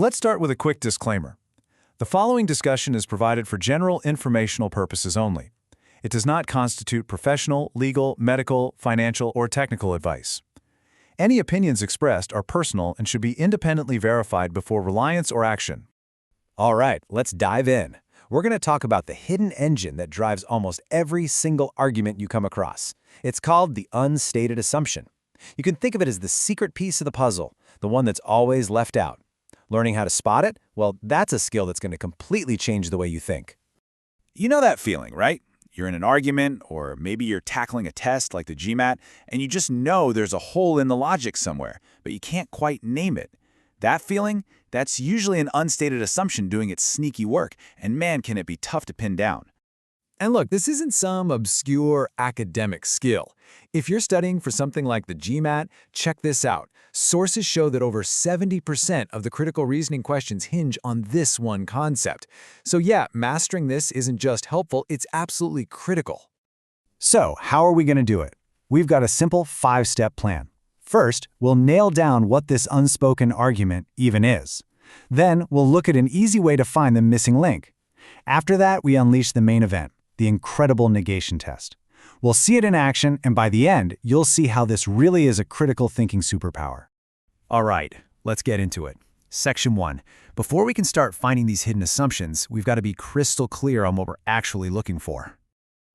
Let's start with a quick disclaimer. The following discussion is provided for general informational purposes only. It does not constitute professional, legal, medical, financial, or technical advice. Any opinions expressed are personal and should be independently verified before reliance or action. All right, let's dive in. We're going to talk about the hidden engine that drives almost every single argument you come across. It's called the unstated assumption. You can think of it as the secret piece of the puzzle, the one that's always left out. Learning how to spot it? Well, that's a skill that's going to completely change the way you think. You know that feeling, right? You're in an argument, or maybe you're tackling a test like the GMAT, and you just know there's a hole in the logic somewhere, but you can't quite name it. That feeling? That's usually an unstated assumption doing its sneaky work, and man, can it be tough to pin down. And look, this isn't some obscure academic skill. If you're studying for something like the GMAT, check this out. Sources show that over 70% of the critical reasoning questions hinge on this one concept. So yeah, mastering this isn't just helpful, it's absolutely critical. So, how are we going to do it? We've got a simple 5-step plan. First, we'll nail down what this unspoken argument even is. Then, we'll look at an easy way to find the missing link. After that, we unleash the main event, the incredible negation test. We'll see it in action, and by the end, you'll see how this really is a critical thinking superpower. All right, let's get into it. Section 1. Before we can start finding these hidden assumptions, we've got to be crystal clear on what we're actually looking for.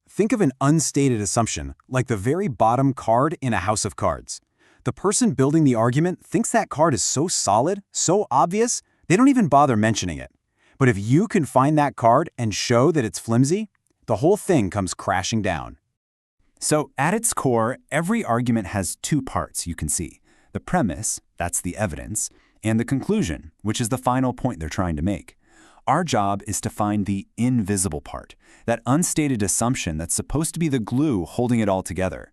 Think of an unstated assumption, like the very bottom card in a house of cards. The person building the argument thinks that card is so solid, so obvious, they don't even bother mentioning it. But if you can find that card and show that it's flimsy, the whole thing comes crashing down. So at its core, every argument has two parts you can see. The premise, that's the evidence, and the conclusion, which is the final point they're trying to make. Our job is to find the invisible part, that unstated assumption that's supposed to be the glue holding it all together.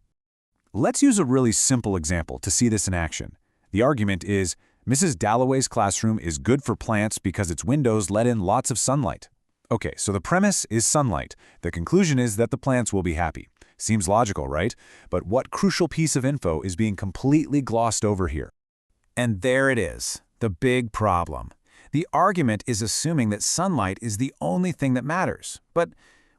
Let's use a really simple example to see this in action. The argument is, Mrs. Dalloway's classroom is good for plants because its windows let in lots of sunlight. Okay, so the premise is sunlight. The conclusion is that the plants will be happy. Seems logical, right? But what crucial piece of info is being completely glossed over here? And there it is, the big problem. The argument is assuming that sunlight is the only thing that matters. But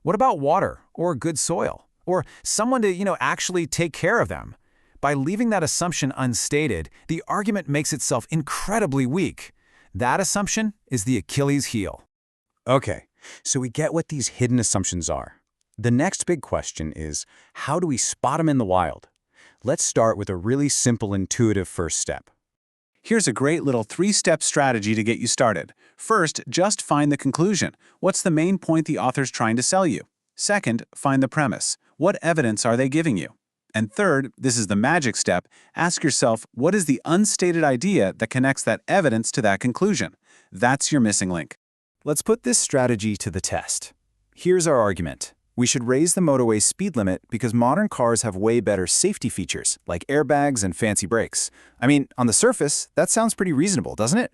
what about water or good soil? Or someone to, actually take care of them? By leaving that assumption unstated, the argument makes itself incredibly weak. That assumption is the Achilles heel. Okay, so we get what these hidden assumptions are. The next big question is, how do we spot them in the wild? Let's start with a really simple, intuitive first step. Here's a great little 3-step strategy to get you started. First, just find the conclusion. What's the main point the author's trying to sell you? Second, find the premise. What evidence are they giving you? And third, this is the magic step, ask yourself, what is the unstated idea that connects that evidence to that conclusion? That's your missing link. Let's put this strategy to the test. Here's our argument. We should raise the motorway speed limit because modern cars have way better safety features, like airbags and fancy brakes. I mean, on the surface, that sounds pretty reasonable, doesn't it?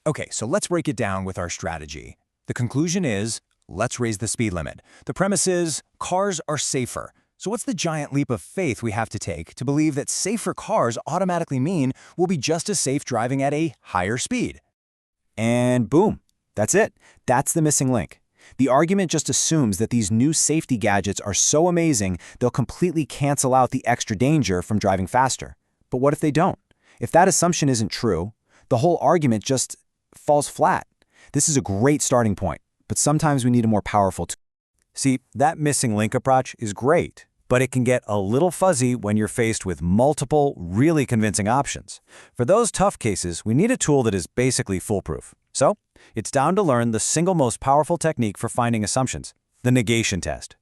Okay, so let's break it down with our strategy. The conclusion is, let's raise the speed limit. The premise is, cars are safer. So what's the giant leap of faith we have to take to believe that safer cars automatically mean we'll be just as safe driving at a higher speed? And boom, that's it. That's the missing link. The argument just assumes that these new safety gadgets are so amazing they'll completely cancel out the extra danger from driving faster. But what if they don't? If that assumption isn't true, the whole argument just falls flat. This is a great starting point, but sometimes we need a more powerful tool. See, that missing link approach is great, but it can get a little fuzzy when you're faced with multiple, really convincing options. For those tough cases, we need a tool that is basically foolproof. So, it's down to learn the single most powerful technique for finding assumptions, the negation test.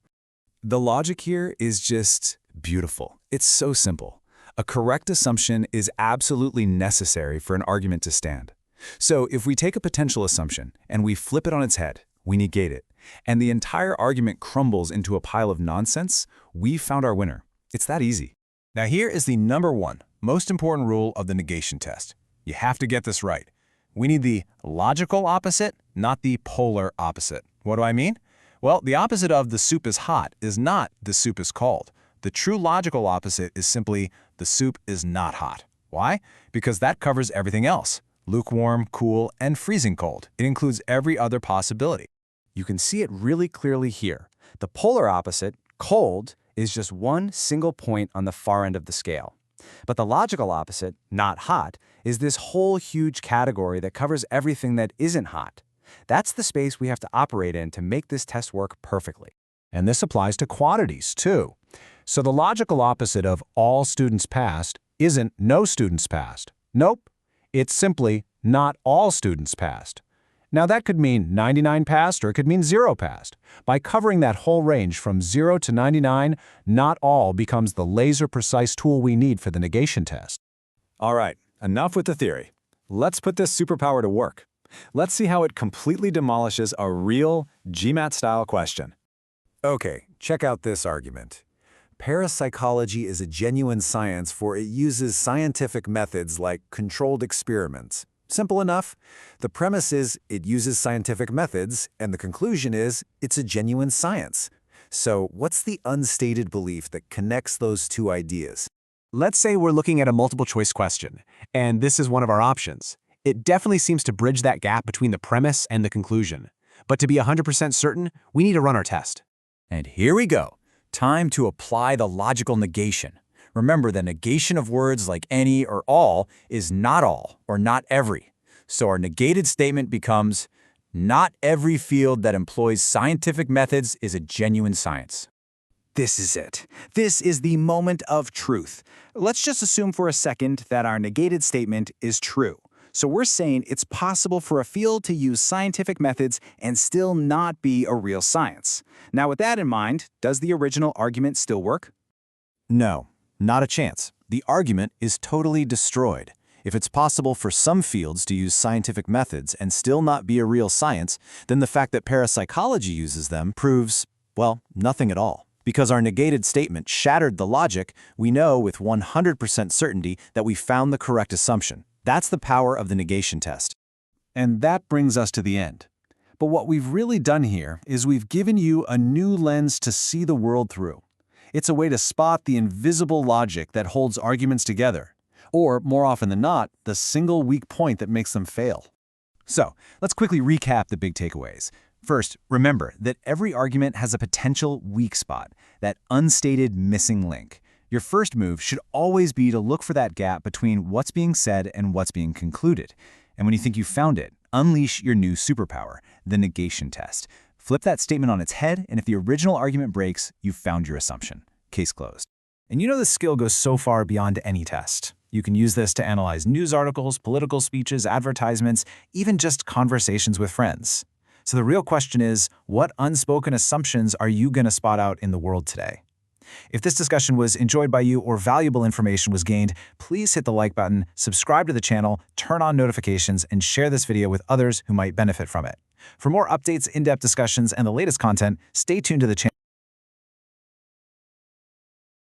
The logic here is just beautiful. It's so simple. A correct assumption is absolutely necessary for an argument to stand. So if we take a potential assumption and we flip it on its head, we negate it, and the entire argument crumbles into a pile of nonsense, we've found our winner. It's that easy. Now here is the number one, most important rule of the negation test. You have to get this right. We need the logical opposite, not the polar opposite. What do I mean? Well, the opposite of the soup is hot is not the soup is cold. The true logical opposite is simply the soup is not hot. Why? Because that covers everything else. lukewarm, cool, and freezing cold. It includes every other possibility. You can see it really clearly here. The polar opposite, cold, is just one single point on the far end of the scale. But the logical opposite, not hot, is this whole huge category that covers everything that isn't hot. That's the space we have to operate in to make this test work perfectly. And this applies to quantities, too. So the logical opposite of all students passed isn't no students passed. Nope, it's simply not all students passed. Now that could mean 99 passed or it could mean 0 passed. By covering that whole range from 0 to 99, not all becomes the laser-precise tool we need for the negation test. All right, enough with the theory. Let's put this superpower to work. Let's see how it completely demolishes a real GMAT-style question. Okay, check out this argument. Parapsychology is a genuine science for it uses scientific methods like controlled experiments. Simple enough. The premise is it uses scientific methods, and the conclusion is it's a genuine science. So what's the unstated belief that connects those two ideas? Let's say we're looking at a multiple-choice question, and this is one of our options. It definitely seems to bridge that gap between the premise and the conclusion. But to be 100% certain, we need to run our test. And here we go. Time to apply the logical negation. Remember, the negation of words like any or all is not all or not every. So our negated statement becomes, not every field that employs scientific methods is a genuine science. This is it. This is the moment of truth. Let's just assume for a second that our negated statement is true. So we're saying it's possible for a field to use scientific methods and still not be a real science. Now, with that in mind, does the original argument still work? No, not a chance. The argument is totally destroyed. If it's possible for some fields to use scientific methods and still not be a real science, then the fact that parapsychology uses them proves, well, nothing at all. Because our negated statement shattered the logic, we know with 100% certainty that we found the correct assumption. That's the power of the negation test. And that brings us to the end. But what we've really done here is we've given you a new lens to see the world through. It's a way to spot the invisible logic that holds arguments together, or, more often than not, the single weak point that makes them fail. So, let's quickly recap the big takeaways. First, remember that every argument has a potential weak spot, that unstated missing link. Your first move should always be to look for that gap between what's being said and what's being concluded. And when you think you've found it, unleash your new superpower, the negation test. Flip that statement on its head, and if the original argument breaks, you've found your assumption. Case closed. And you know this skill goes so far beyond any test. You can use this to analyze news articles, political speeches, advertisements, even just conversations with friends. So the real question is, what unspoken assumptions are you going to spot out in the world today? If this discussion was enjoyed by you or valuable information was gained, please hit the like button, subscribe to the channel, turn on notifications, and share this video with others who might benefit from it. For more updates, in-depth discussions, and the latest content, stay tuned to the channel.